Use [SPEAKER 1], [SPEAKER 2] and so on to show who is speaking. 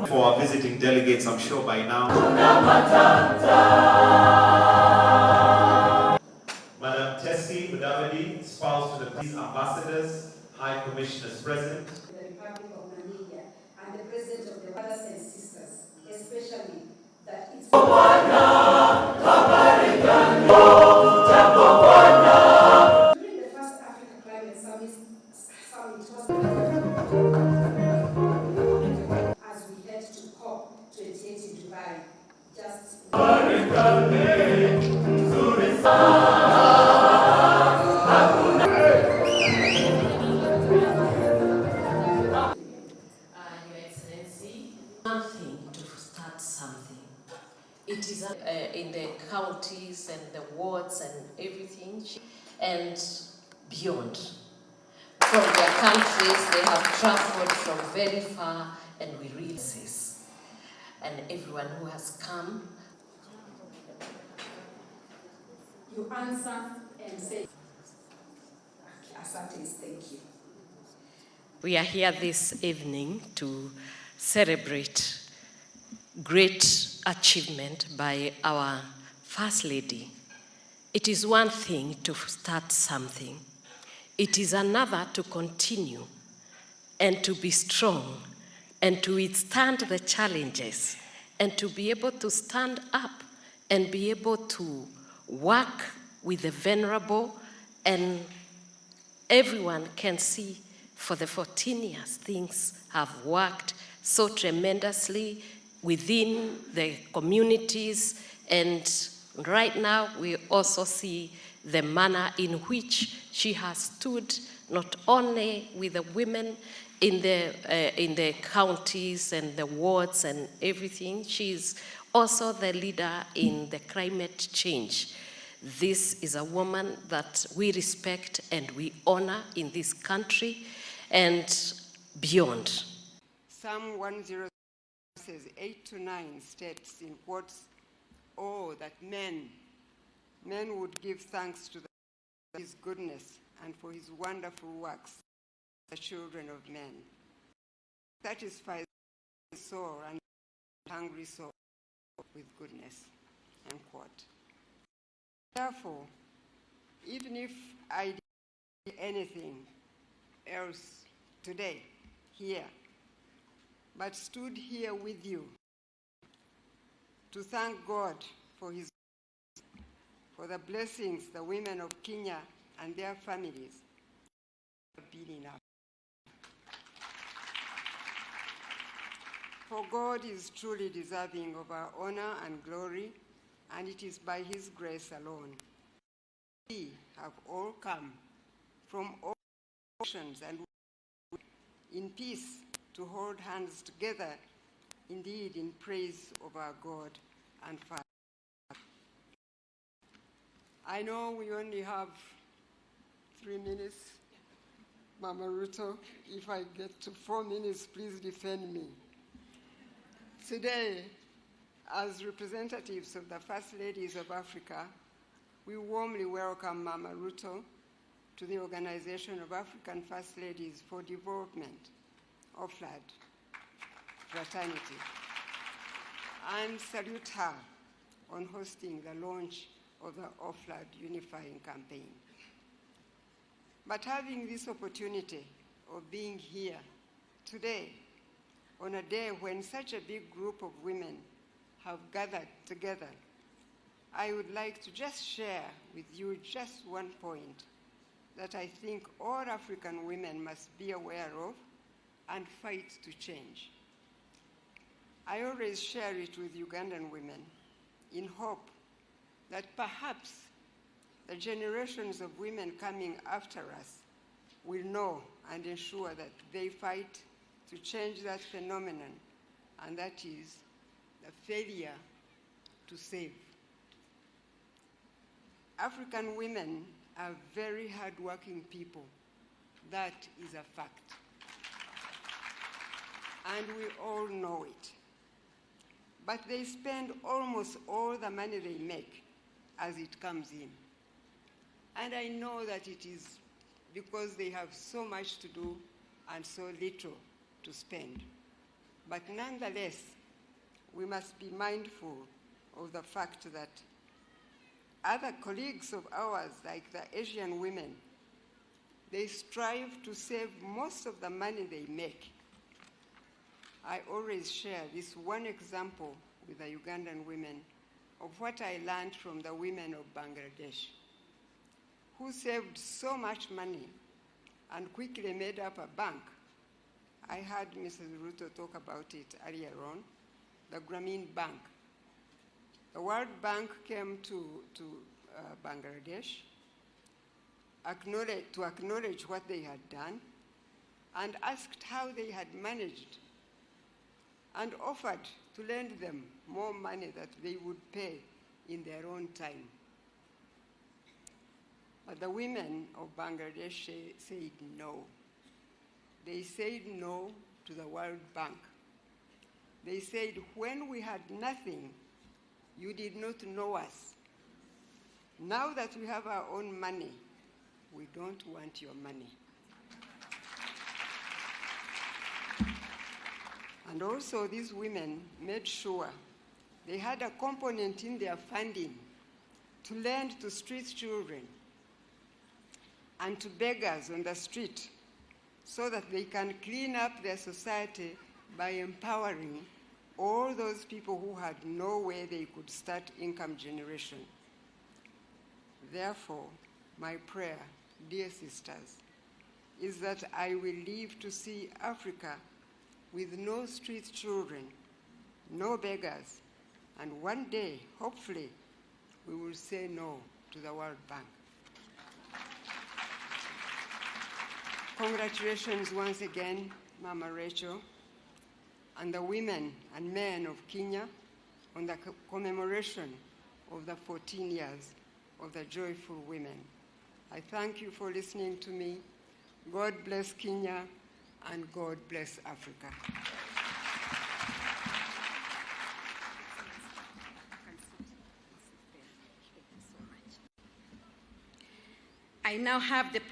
[SPEAKER 1] For our visiting delegates, I'm sure by now. Madam Tessie Mudavadi, spouse to the police ambassadors, high commissioners present.
[SPEAKER 2] The Republic of Namibia and the President of the brothers and sisters, especially that it's during the first Africa Climate Summit as we head to COP 28 in Dubai, just
[SPEAKER 3] It is in the counties and the wards and everything, and beyond. From their countries, they have traveled from very far, and we really this. And everyone who has come.
[SPEAKER 2] you answer and say, thank you.
[SPEAKER 3] We are here this evening to celebrate great achievement by our First Lady. It is one thing to start something. It is another to continue and to be strong and to withstand the challenges and to be able to stand up and be able to work with the vulnerable, and everyone can see for the 14 years things have worked so tremendously within the communities, and right now we also see the manner in which she has stood not only with the women in the counties and the wards and everything, she's also the leader in the climate change. This is a woman that we respect and we honor in this country and beyond.
[SPEAKER 4] Psalm 106 says 8 to 9 states in quotes, "Oh, that men would give thanks to his goodness and for his wonderful works, the children of men. Satisfies the soul and hungry soul with goodness," end quote. Therefore, even if I did anything else today, here, but stood here with you to thank God for the blessings the women of Kenya and their families have been enough. For God is truly deserving of our honor and glory, and it is by his grace alone. We have all come from all nations and in peace to hold hands together, indeed in praise of our God and Father. I know we only have 3 minutes. Mama Ruto, if I get to 4 minutes, please defend me. Today, as representatives of the First Ladies of Africa, we warmly welcome Mama Ruto to the Organization of African First Ladies for Development, OFLAD, fraternity, and salute her on hosting the launch of the OFLAD Unifying Campaign. But having this opportunity of being here today, on a day when such a big group of women have gathered together, I would like to just share with you just one point that I think all African women must be aware of and fight to change. I always share it with Ugandan women in hope that perhaps the generations of women coming after us will know and ensure that they fight to change that phenomenon, and that is the failure to save. African women are very hardworking people. That is a fact. And we all know it. But they spend almost all the money they make as it comes in. And I know that it is because they have so much to do and so little to spend. But nonetheless, we must be mindful of the fact that other colleagues of ours, like the Asian women, they strive to save most of the money they make. I always share this one example with the Ugandan women of what I learned from the women of Bangladesh, who saved so much money and quickly made up a bank. I heard Mrs. Ruto talk about it earlier on, the Grameen Bank. The World Bank came to Bangladesh to acknowledge what they had done and asked how they had managed and offered to lend them more money that they would pay in their own time. But the women of Bangladesh said no. They said no to the World Bank. They said, when we had nothing, you did not know us. Now that we have our own money, we don't want your money. And also these women made sure they had a component in their funding to lend to street children and to beggars on the street so that they can clean up their society by empowering all those people who had no way they could start income generation. Therefore, my prayer, dear sisters, is that I will live to see Africa with no street children, no beggars, and one day, hopefully, we will say no to the World Bank. Congratulations once again, Mama Rachel, and the women and men of Kenya on the commemoration of the 14 years of the Joyful Women. I thank you for listening to me. God bless Kenya, and God bless Africa.
[SPEAKER 2] I now have the